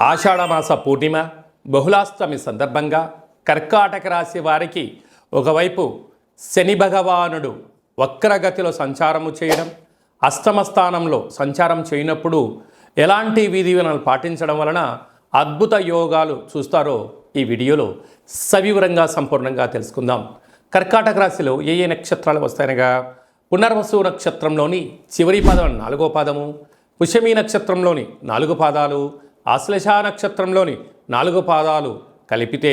ఆషాఢమాస పూర్ణిమ బహుళాష్టమి సందర్భంగా కర్కాటక రాశి వారికి ఒకవైపు శని భగవానుడు వక్రగతిలో సంచారము చేయడం, అష్టమ స్థానంలో సంచారం చేయనప్పుడు ఎలాంటి విధి విధానాలు పాటించడం వలన అద్భుత యోగాలు చూస్తారో ఈ వీడియోలో సవివరంగా సంపూర్ణంగా తెలుసుకుందాం. కర్కాటక రాశిలో ఏ ఏ నక్షత్రాలు వస్తాయనగా పునర్వసు నక్షత్రంలోని చివరి పాదం 4వ పాదము, పుష్యమి నక్షత్రంలోని 4 పాదాలు, ఆశ్లేష నక్షత్రంలోని 4 పాదాలు కలిపితే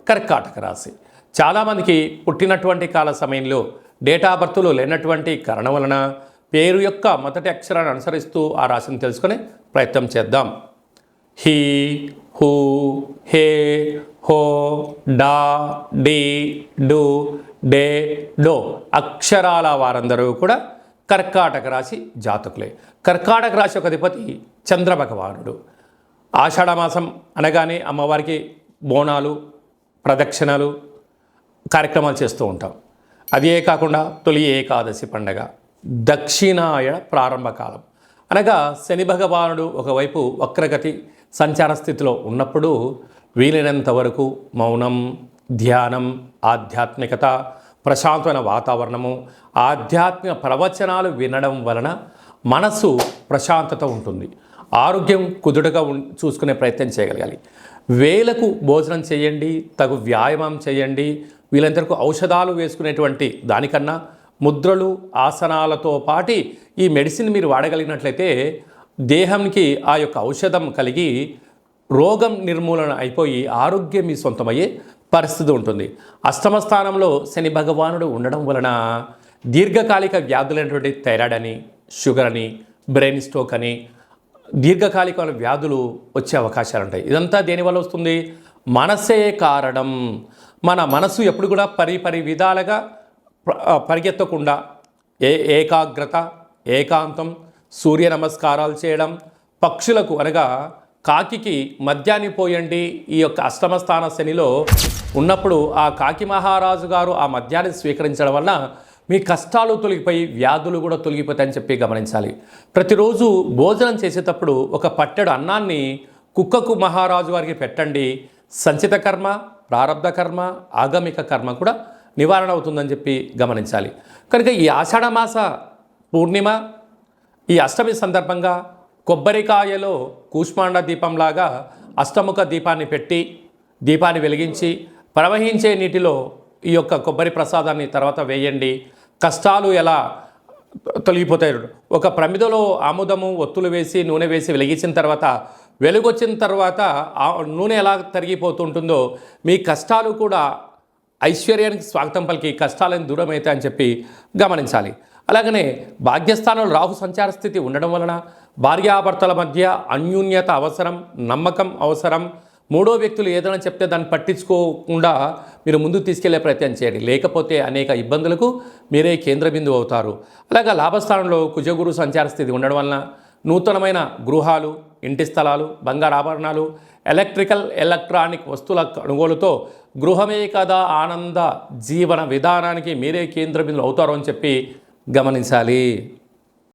కర్కాటక రాశి. చాలామందికి పుట్టినటువంటి కాల సమయంలో డేట్ ఆఫ్ బర్త్లో లేనటువంటి కారణం వలన పేరు యొక్క మొదటి అక్షరాన్ని అనుసరిస్తూ ఆ రాశిని తెలుసుకునే ప్రయత్నం చేద్దాం. హీ, హూ, హే, హో, డా, డి, డు, డే, డో అక్షరాల వారందరూ కూడా కర్కాటక రాశి జాతకులే. కర్కాటక రాశి యొక్క అధిపతి చంద్ర భగవానుడు. ఆషాఢమాసం అనగానే అమ్మవారికి బోనాలు, ప్రదక్షిణలు కార్యక్రమాలు చేస్తూ ఉంటాం. అదే కాకుండా తొలి ఏకాదశి పండగ, దక్షిణాయన ప్రారంభకాలం అనగా శని భగవానుడు ఒకవైపు వక్రగతి సంచార స్థితిలో ఉన్నప్పుడు వీలైనంత వరకు మౌనం, ధ్యానం, ఆధ్యాత్మికత, ప్రశాంతమైన వాతావరణము, ఆధ్యాత్మిక ప్రవచనాలు వినడం వలన మనసు ప్రశాంతత ఉంటుంది. ఆరోగ్యం కుదుటగా చూసుకునే ప్రయత్నం చేయగలగాలి. వేలకు భోజనం చేయండి, తగు వ్యాయామం చేయండి. వీళ్ళందరికీ ఔషధాలు వేసుకునేటువంటి దానికన్నా ముద్రలు, ఆసనాలతో పాటి ఈ మెడిసిన్ మీరు వాడగలిగినట్లయితే దేహానికి ఆ యొక్క ఔషధం కలిగి రోగం నిర్మూలన అయిపోయి ఆరోగ్యం మీ సొంతమయ్యే పరిస్థితి ఉంటుంది. అష్టమ స్థానంలో శని భగవానుడు ఉండడం వలన దీర్ఘకాలిక వ్యాధులైనటువంటి థైరాయిడ్ అని, షుగర్ అని, బ్రెయిన్ స్ట్రోక్ అని దీర్ఘకాలిక వ్యాధులు వచ్చే అవకాశాలు ఉంటాయి. ఇదంతా దేనివల్ల వస్తుంది? మనసే కారణం. మన మనసు ఎప్పుడు కూడా పరి విధాలుగా పరిగెత్తకుండా ఏకాగ్రత, ఏకాంతం, సూర్య నమస్కారాలు చేయడం, పక్షులకు అనగా కాకికి మద్యాన్ని పోయండి. ఈ యొక్క అష్టమ స్థాన శనిలో ఉన్నప్పుడు ఆ కాకి మహారాజు గారు ఆ మద్యాన్ని స్వీకరించడం వల్ల మీ కష్టాలు తొలగిపోయి వ్యాధులు కూడా తొలగిపోతాయని చెప్పి గమనించాలి. ప్రతిరోజు భోజనం చేసేటప్పుడు ఒక పట్టెడు అన్నాన్ని కుక్కకు మహారాజు గారికి పెట్టండి. సంచిత కర్మ, ప్రారబ్ధ కర్మ, ఆగమిక కర్మ కూడా నివారణ అవుతుందని చెప్పి గమనించాలి. కనుక ఈ ఆషాఢమాస పూర్ణిమ ఈ అష్టమి సందర్భంగా కొబ్బరికాయలో కూష్మాండ దీపంలాగా అష్టముఖ దీపాన్ని పెట్టి దీపాన్ని వెలిగించి ప్రవహించే నీటిలో ఈ యొక్క కొబ్బరి ప్రసాదాన్ని తర్వాత వేయండి. కష్టాలు ఎలా తొలగిపోతాయి? ఒక ప్రమిదలో ఆముదము, ఒత్తులు వేసి నూనె వేసి వెలిగించిన తర్వాత వెలుగొచ్చిన తర్వాత ఆ నూనె ఎలా తరిగిపోతుంటుందో మీ కష్టాలు కూడా ఐశ్వర్యానికి స్వాగతం పలికి కష్టాలను దూరం అవుతాయని చెప్పి గమనించాలి. అలాగనే భాగ్యస్థానంలో రాహు సంచార స్థితి ఉండడం వలన భార్యాభర్తల మధ్య అన్యోన్యత అవసరం, నమ్మకం అవసరం. మూడో వ్యక్తులు ఏదైనా చెప్తే దాన్ని పట్టించుకోకుండా మీరు ముందుకు తీసుకెళ్లే ప్రయత్నం చేయండి. లేకపోతే అనేక ఇబ్బందులకు మీరే కేంద్ర బిందువు అవుతారు. అలాగే లాభస్థానంలో కుజగురు సంచార స్థితి ఉండడం వలన నూతనమైన గృహాలు, ఇంటి స్థలాలు, బంగారు ఆభరణాలు, ఎలక్ట్రానిక్ వస్తువుల కొనుగోలుతో గృహమే కదా ఆనంద జీవన విధానానికి మీరే కేంద్ర బిందువు అవుతారు అని చెప్పి గమనించాలి.